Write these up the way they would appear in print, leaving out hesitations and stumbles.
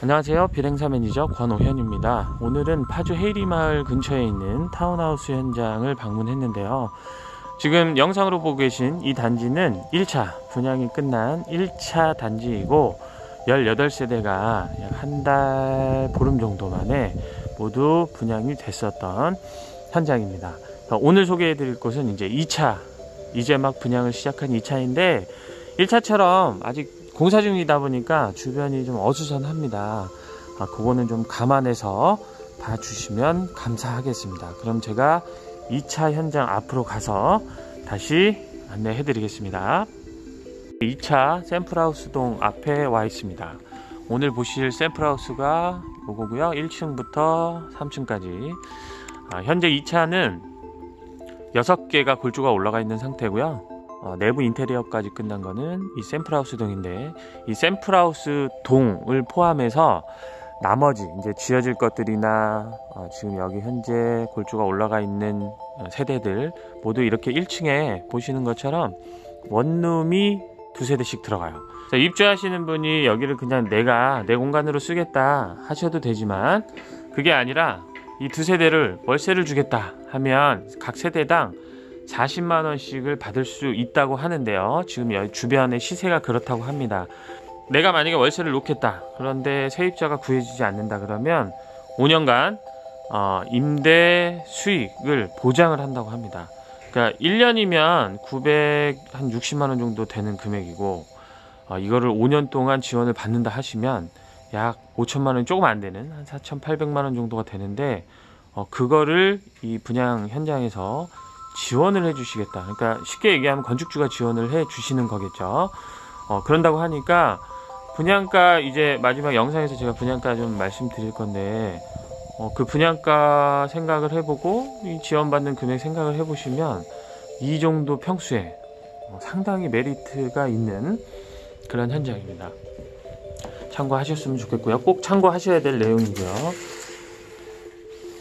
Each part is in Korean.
안녕하세요. 비행사 매니저 권오현입니다. 오늘은 파주 헤이리마을 근처에 있는 타운하우스 현장을 방문했는데요. 지금 영상으로 보고 계신 이 단지는 1차 분양이 끝난 1차 단지이고 18세대가 약 한 달 보름 정도 만에 모두 분양이 됐었던 현장입니다. 오늘 소개해 드릴 곳은 이제 2차, 이제 막 분양을 시작한 2차인데 1차처럼 아직 공사 중이다 보니까 주변이 좀 어수선합니다. 그거는 좀 감안해서 봐주시면 감사하겠습니다. 그럼 제가 2차 현장 앞으로 가서 다시 안내해 드리겠습니다. 2차 샘플하우스 동 앞에 와 있습니다. 오늘 보실 샘플하우스가 이거고요. 1층부터 3층까지. 현재 2차는 6개가 골조가 올라가 있는 상태고요. 내부 인테리어까지 끝난 거는 이 샘플하우스 동인데, 이 샘플하우스 동을 포함해서 나머지 이제 지어질 것들이나 지금 여기 현재 골조가 올라가 있는 세대들 모두 이렇게 1층에 보시는 것처럼 원룸이 2세대씩 들어가요. 자, 입주하시는 분이 여기를 그냥 내가 내 공간으로 쓰겠다 하셔도 되지만, 그게 아니라 이 2세대를 월세를 주겠다 하면 각 세대당 40만원씩을 받을 수 있다고 하는데요. 지금 여기 주변의 시세가 그렇다고 합니다. 내가 만약에 월세를 놓겠다, 그런데 세입자가 구해지지 않는다 그러면 5년간 임대 수익을 보장을 한다고 합니다. 그러니까 1년이면 960만원 정도 되는 금액이고, 이거를 5년 동안 지원을 받는다 하시면 약 5천만원이 조금 안 되는 한 4,800만원 정도가 되는데, 그거를 이 분양 현장에서 지원을 해 주시겠다. 그러니까 쉽게 얘기하면 건축주가 지원을 해 주시는 거겠죠. 그런다고 하니까 분양가, 이제 마지막 영상에서 제가 분양가 좀 말씀드릴 건데, 그 분양가 생각을 해보고 이 지원받는 금액 생각을 해보시면 이 정도 평수에 상당히 메리트가 있는 그런 현장입니다. 참고하셨으면 좋겠고요. 꼭 참고하셔야 될 내용이고요.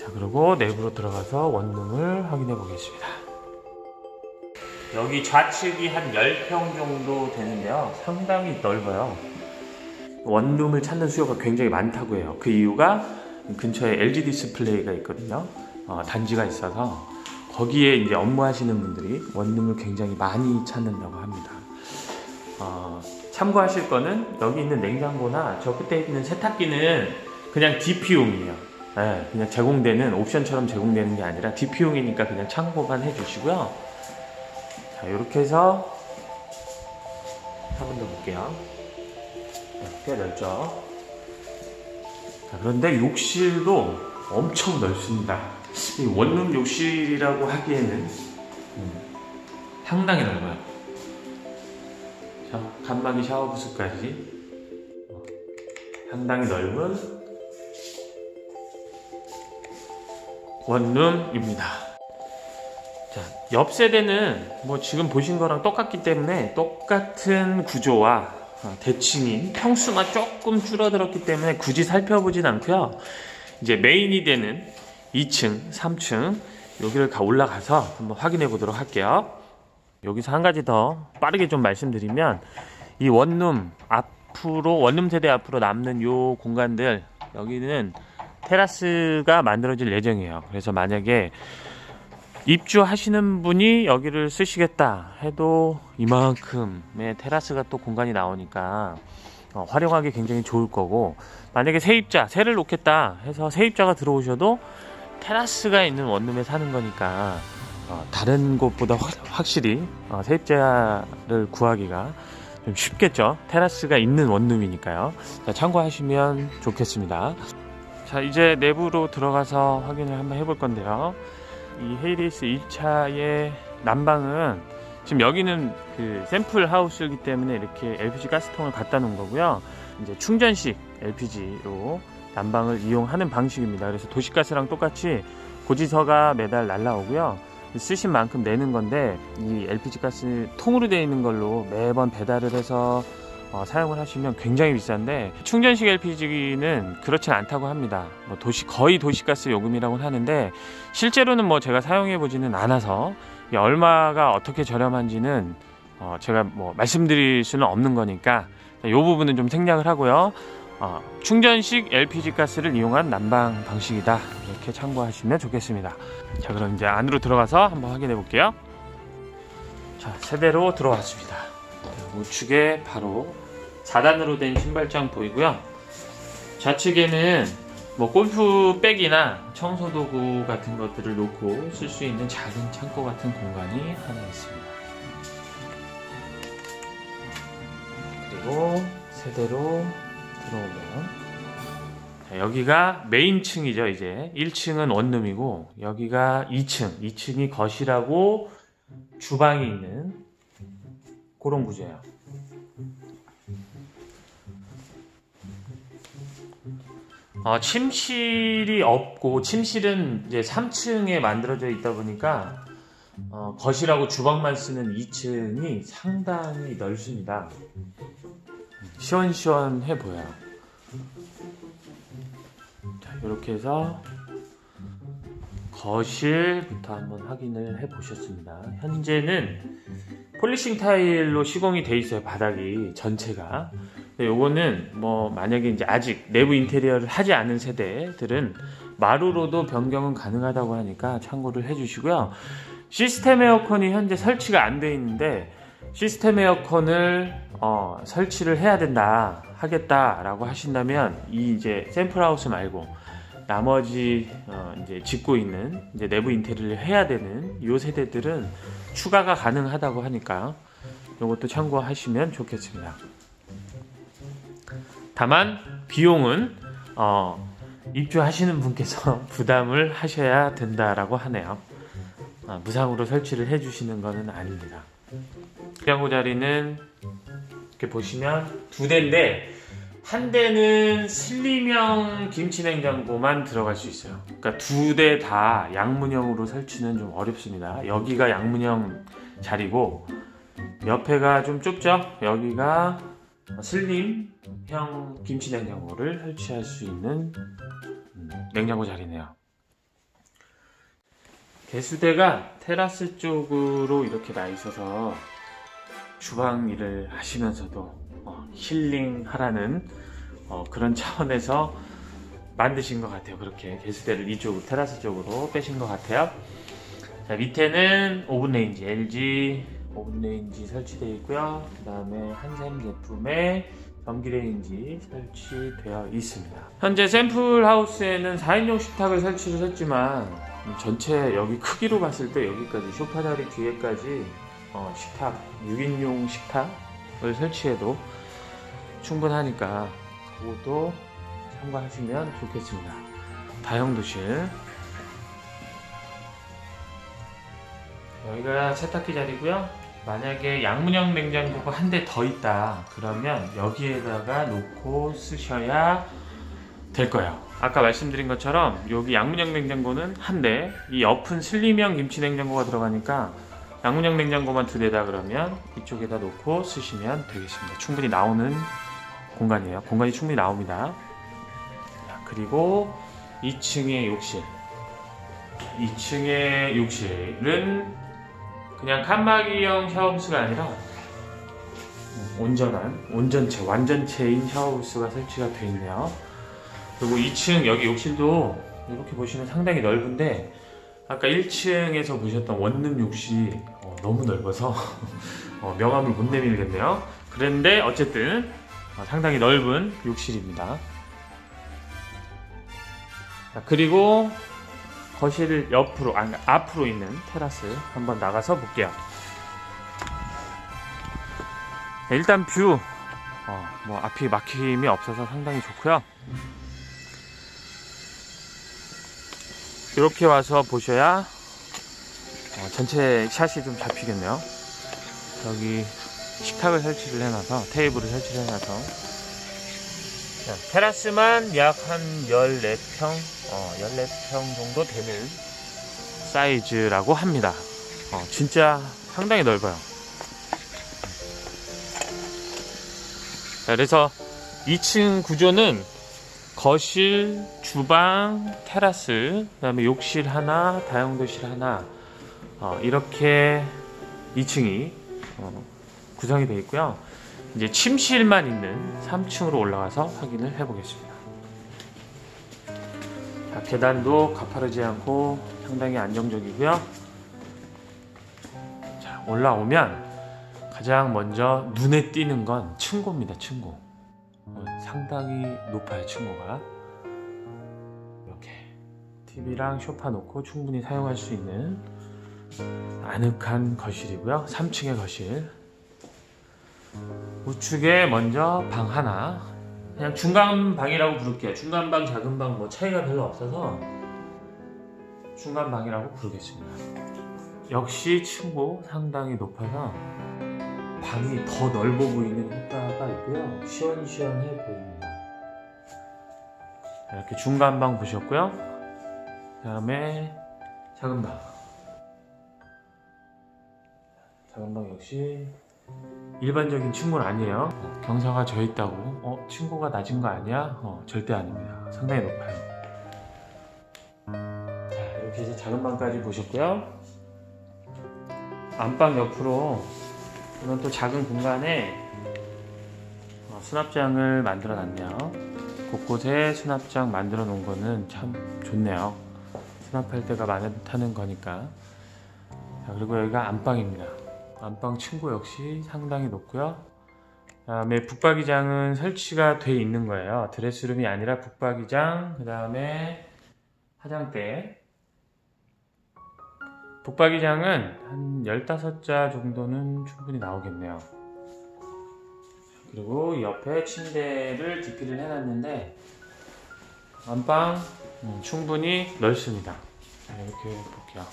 자, 그리고 내부로 들어가서 원룸을 확인해 보겠습니다. 여기 좌측이 한 10평 정도 되는데요. 상당히 넓어요. 원룸을 찾는 수요가 굉장히 많다고 해요. 그 이유가 근처에 LG 디스플레이가 있거든요. 단지가 있어서 거기에 이제 업무하시는 분들이 원룸을 굉장히 많이 찾는다고 합니다. 참고하실 거는 여기 있는 냉장고나 저 끝에 있는 세탁기는 그냥 DP용이에요. 네, 그냥 제공되는, 옵션처럼 제공되는 게 아니라 DP용이니까 그냥 참고만 해주시고요. 자, 이렇게 해서 한 번 더 볼게요. 꽤 넓죠? 자, 그런데 욕실도 엄청 넓습니다. 이 원룸 욕실이라고 하기에는 상당히 넓어요. 자, 칸막이 샤워부스까지 상당히 넓은 원룸입니다. 자, 옆 세대는 뭐 지금 보신 거랑 똑같기 때문에 똑같은 구조와 대칭인 평수만 조금 줄어들었기 때문에 굳이 살펴보진 않고요. 이제 메인이 되는 2층, 3층 여기를 올라가서 한번 확인해 보도록 할게요. 여기서 한 가지 더 빠르게 좀 말씀드리면, 이 원룸 앞으로, 원룸 세대 앞으로 남는 요 공간들, 여기는 테라스가 만들어질 예정이에요. 그래서 만약에 입주하시는 분이 여기를 쓰시겠다 해도 이만큼의 테라스가 또 공간이 나오니까 활용하기 굉장히 좋을 거고, 만약에 세를 놓겠다 해서 세입자가 들어오셔도 테라스가 있는 원룸에 사는 거니까 다른 곳보다 확실히 세입자를 구하기가 좀 쉽겠죠. 테라스가 있는 원룸이니까요. 자, 참고하시면 좋겠습니다. 자, 이제 내부로 들어가서 확인을 한번 해볼 건데요. 이 헤이리스 1차의 난방은 지금 여기는 그 샘플 하우스이기 때문에 이렇게 LPG 가스통을 갖다 놓은 거고요. 이제 충전식 LPG로 난방을 이용하는 방식입니다. 그래서 도시가스랑 똑같이 고지서가 매달 날라오고요. 쓰신 만큼 내는 건데, 이 LPG 가스 통으로 되어 있는 걸로 매번 배달을 해서 사용을 하시면 굉장히 비싼데, 충전식 LPG는 그렇진 않다고 합니다. 거의 도시가스 요금이라고 하는데, 실제로는 뭐 제가 사용해 보지는 않아서 얼마가 어떻게 저렴한지는 제가 뭐 말씀드릴 수는 없는 거니까 이 부분은 좀 생략을 하고요. 충전식 LPG 가스를 이용한 난방 방식이다, 이렇게 참고하시면 좋겠습니다. 자, 그럼 이제 안으로 들어가서 한번 확인해 볼게요. 자, 세대로 들어왔습니다. 우측에 바로 4단으로 된 신발장 보이고요. 좌측에는 뭐 골프백이나 청소도구 같은 것들을 놓고 쓸 수 있는 작은 창고 같은 공간이 하나 있습니다. 그리고 세대로 들어오면, 자, 여기가 메인층이죠. 이제 1층은 원룸이고 여기가 2층이 거실하고 주방이 있는 그런 구조예요. 침실이 없고, 침실은 이제 3층에 만들어져 있다 보니까 거실하고 주방만 쓰는 2층이 상당히 넓습니다. 시원시원해 보여요. 자, 이렇게 해서 거실부터 한번 확인을 해 보셨습니다. 현재는 폴리싱 타일로 시공이 돼 있어요, 바닥이 전체가. 요거는 뭐 만약에 이제 아직 내부 인테리어를 하지 않은 세대들은 마루로도 변경은 가능하다고 하니까 참고를 해 주시고요. 시스템 에어컨이 현재 설치가 안 돼 있는데, 시스템 에어컨을 설치를 해야 된다, 하겠다라고 하신다면 이 이제 샘플하우스 말고 나머지 이제 짓고 있는 이제 내부 인테리어를 해야 되는 이 세대들은 추가가 가능하다고 하니까 이것도 참고하시면 좋겠습니다. 다만 비용은 입주하시는 분께서 부담을 하셔야 된다라고 하네요. 무상으로 설치를 해주시는 것은 아닙니다. 냉장고 자리는 이렇게 보시면 두 대인데, 한 대는 슬림형 김치냉장고만 들어갈 수 있어요. 그러니까 두 대 다 양문형으로 설치는 좀 어렵습니다. 여기가 양문형 자리고 옆에가 좀 좁죠. 여기가 슬림형 김치냉장고를 설치할 수 있는 냉장고 자리네요. 개수대가 테라스 쪽으로 이렇게 나 있어서 주방 일을 하시면서도 힐링하라는 그런 차원에서 만드신 것 같아요. 그렇게 개수대를 이쪽으로, 테라스 쪽으로 빼신 것 같아요. 자, 밑에는 오븐레인지, LG 오븐레인지 설치되어 있고요. 그 다음에 한샘 제품의 전기레인지 설치되어 있습니다. 현재 샘플 하우스에는 4인용 식탁을 설치를 했지만 전체 여기 크기로 봤을 때 여기까지 소파 자리 뒤에까지 식탁, 6인용 식탁을 설치해도 충분하니까 그것도 참고하시면 좋겠습니다. 다용도실, 여기가 세탁기 자리고요. 만약에 양문형 냉장고가 한 대 더 있다 그러면 여기에다가 놓고 쓰셔야 될 거예요. 아까 말씀드린 것처럼 여기 양문형 냉장고는 한 대, 이 옆은 슬림형 김치 냉장고가 들어가니까 양문형 냉장고만 두 대다 그러면 이쪽에다 놓고 쓰시면 되겠습니다. 충분히 나오는 공간이에요. 공간이 충분히 나옵니다. 자, 그리고 2층의 욕실, 2층의 욕실은 그냥 칸막이형 샤워부스가 아니라 온전한, 온전체, 완전체인 샤워부스가 설치가 되어 있네요. 그리고 2층 여기 욕실도 이렇게 보시면 상당히 넓은데, 아까 1층에서 보셨던 원룸 욕실이 너무 넓어서 명함을 못 내밀겠네요. 그런데 어쨌든 상당히 넓은 욕실입니다. 자, 그리고 거실 옆으로, 아니 앞으로 있는 테라스 한번 나가서 볼게요. 네, 일단 뷰 뭐 앞이 막힘이 없어서 상당히 좋고요. 이렇게 와서 보셔야 전체 샷이 좀 잡히겠네요. 여기 식탁을 설치를 해놔서, 테이블을 설치를 해놔서, 자, 테라스만 약 한 14평 14평 정도 되는 사이즈라고 합니다. 진짜 상당히 넓어요. 자, 그래서 2층 구조는 거실, 주방, 테라스, 그 다음에 욕실 하나, 다용도실 하나, 이렇게 2층이 구성이 되어 있고요. 이제 침실만 있는 3층으로 올라가서 확인을 해보겠습니다. 자, 계단도 가파르지 않고 상당히 안정적이고요. 자, 올라오면 가장 먼저 눈에 띄는 건 층고입니다. 층고. 상당히 높아요. 층고가. 이렇게 TV랑 소파 놓고 충분히 사용할 수 있는 아늑한 거실이고요. 3층의 거실. 우측에 먼저 방 하나, 그냥 중간 방이라고 부를게요. 중간 방, 작은 방 뭐 차이가 별로 없어서 중간 방이라고 부르겠습니다. 역시 층고 상당히 높아서 방이 더 넓어 보이는 효과가 있고요. 시원시원해 보입니다. 이렇게 중간 방 보셨고요. 그 다음에 작은 방. 작은 방 역시 일반적인 층고는 아니에요. 경사가 져 있다고 층고가 낮은 거 아니야? 절대 아닙니다. 상당히 높아요. 자, 이렇게 해서 작은 방까지 보셨고요. 안방 옆으로 이건 또 작은 공간에 수납장을 만들어 놨네요. 곳곳에 수납장 만들어 놓은 거는 참 좋네요. 수납할 때가 많다는 거니까. 자, 그리고 여기가 안방입니다. 안방 층고 역시 상당히 높고요. 그 다음에 북박이장은 설치가 돼 있는 거예요. 드레스룸이 아니라 북박이장, 그 다음에 화장대. 북박이장은 한 15자 정도는 충분히 나오겠네요. 그리고 옆에 침대를 DP를 해놨는데 안방 충분히 넓습니다. 자, 이렇게 볼게요.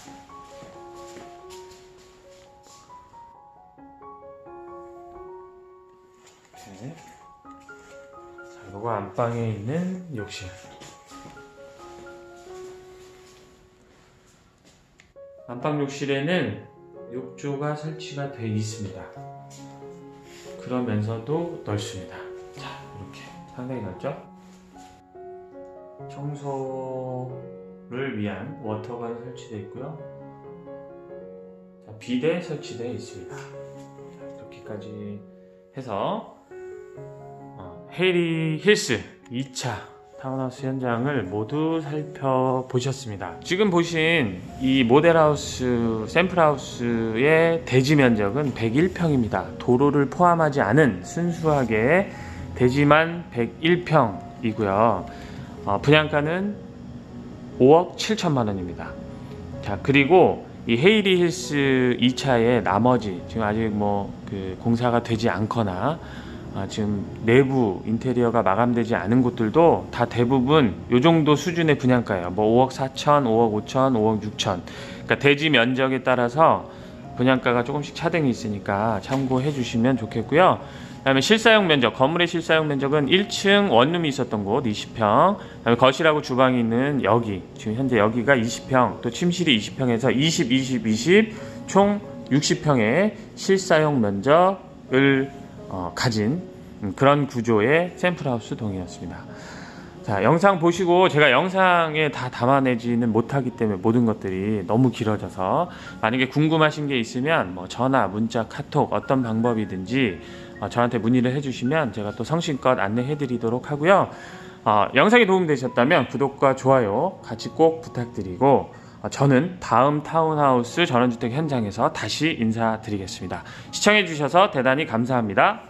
이렇게. 자, 이거 안방에 있는 욕실. 안방 욕실에는 욕조가 설치가 되어 있습니다. 그러면서도 넓습니다. 자, 이렇게 상당히 넓죠? 청소를 위한 워터가 설치되어 있고요. 자, 비데 설치되어 있습니다. 자, 이렇게까지 해서 헤이리 힐스 2차 타운하우스 현장을 모두 살펴보셨습니다. 지금 보신 이 모델하우스, 샘플하우스의 대지 면적은 101평입니다. 도로를 포함하지 않은 순수하게 대지만 101평이고요. 분양가는 5억 7천만 원입니다. 자, 그리고 이 헤이리 힐스 2차의 나머지 지금 아직 공사가 되지 않거나 지금 내부 인테리어가 마감되지 않은 곳들도 다 대부분 요 정도 수준의 분양가예요. 5억 4천, 5억 5천, 5억 6천. 그러니까 대지 면적에 따라서 분양가가 조금씩 차등이 있으니까 참고해 주시면 좋겠고요. 그 다음에 실사용 면적, 건물의 실사용 면적은 1층 원룸이 있었던 곳 20평, 그 다음에 거실하고 주방이 있는 여기, 지금 현재 여기가 20평, 또 침실이 20평에서 20, 20, 20, 총 60평의 실사용 면적을 가진 그런 구조의 샘플하우스 동이었습니다. 자, 영상 보시고 제가 영상에 다 담아내지는 못하기 때문에 모든 것들이 너무 길어져서 만약에 궁금하신 게 있으면 전화, 문자, 카톡 어떤 방법이든지 저한테 문의를 해주시면 제가 또 성심껏 안내해 드리도록 하고요. 영상이 도움되셨다면 구독과 좋아요 같이 꼭 부탁드리고 저는 다음 타운하우스 전원주택 현장에서 다시 인사드리겠습니다. 시청해 주셔서 대단히 감사합니다.